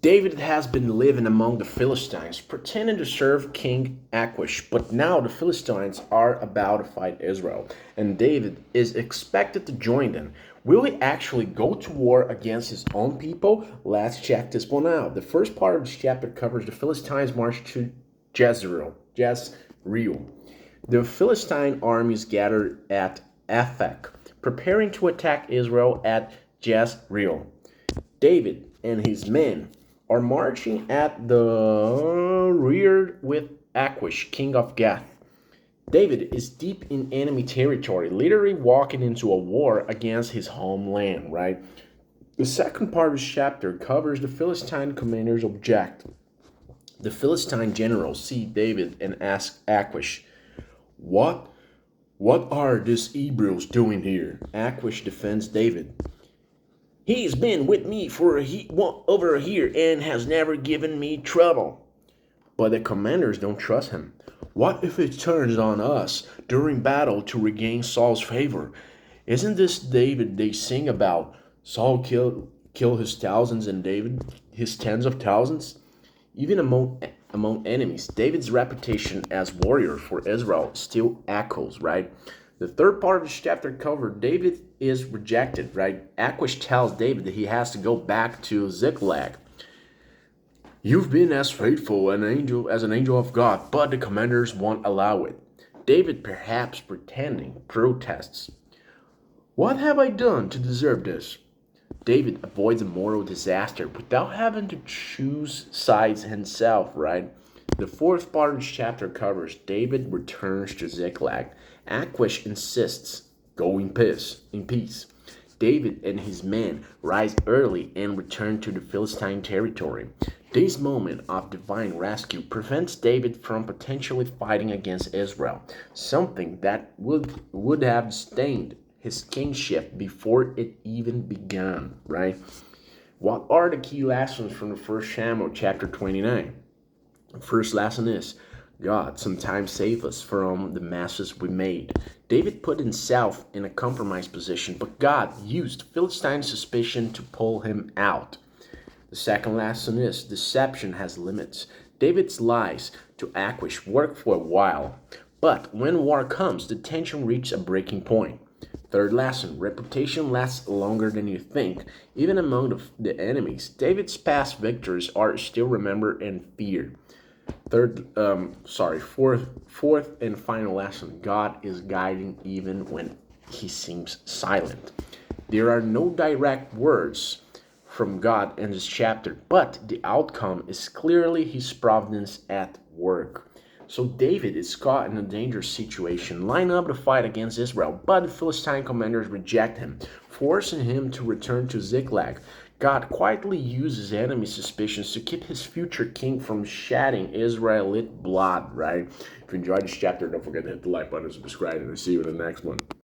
David has been living among the Philistines, pretending to serve King Achish, but now the Philistines are about to fight Israel, and David is expected to join them. Will he actually go to war against his own people? Let's check this one out. The first part of this chapter covers the Philistines' march to Jezreel. The Philistine armies gathered at Aphek, preparing to attack Israel at Jezreel. David and his men are marching at the rear with Achish, king of Gath. David is deep in enemy territory, literally walking into a war against his homeland, right? The second part of this chapter covers the Philistine commander's object. The Philistine generals see David and ask Achish, What? What are these Hebrews doing here? Achish defends David. He's been with me for over a year and has never given me trouble. But the commanders don't trust him. What if it turns on us during battle to regain Saul's favor? Isn't this David they sing about? Saul killed his thousands and David his tens of thousands? Even among enemies, David's reputation as warrior for Israel still echoes, right? The third part of this chapter covered David is rejected, right? Achish tells David that he has to go back to Ziklag. You've been as faithful as an angel of God, but the commanders won't allow it. David, perhaps pretending, protests. What have I done to deserve this? David avoids a moral disaster without having to choose sides himself, right? The fourth part of this chapter covers David returns to Ziklag. Achish insists, go in peace. David and his men rise early and return to the Philistine territory. This moment of divine rescue prevents David from potentially fighting against Israel, something that would have stained his kingship before it even began, right? What are the key lessons from the first Samuel chapter 29? The first lesson is God sometimes saves us from the messes we made. David put himself in a compromised position, but God used Philistine suspicion to pull him out. The second lesson is deception has limits. David's lies to Achish worked for a while, but when war comes, the tension reaches a breaking point. Third lesson, reputation lasts longer than you think. Even among the enemies, David's past victories are still remembered and feared. Fourth and final lesson, God is guiding even when he seems silent. There are no direct words from God in this chapter, but the outcome is clearly his providence at work. So David is caught in a dangerous situation, lined up to fight against Israel, but the Philistine commanders reject him, forcing him to return to Ziklag. God quietly uses enemy suspicions to keep his future king from shedding Israelite blood, right? If you enjoyed this chapter, don't forget to hit the like button and subscribe, and I'll see you in the next one.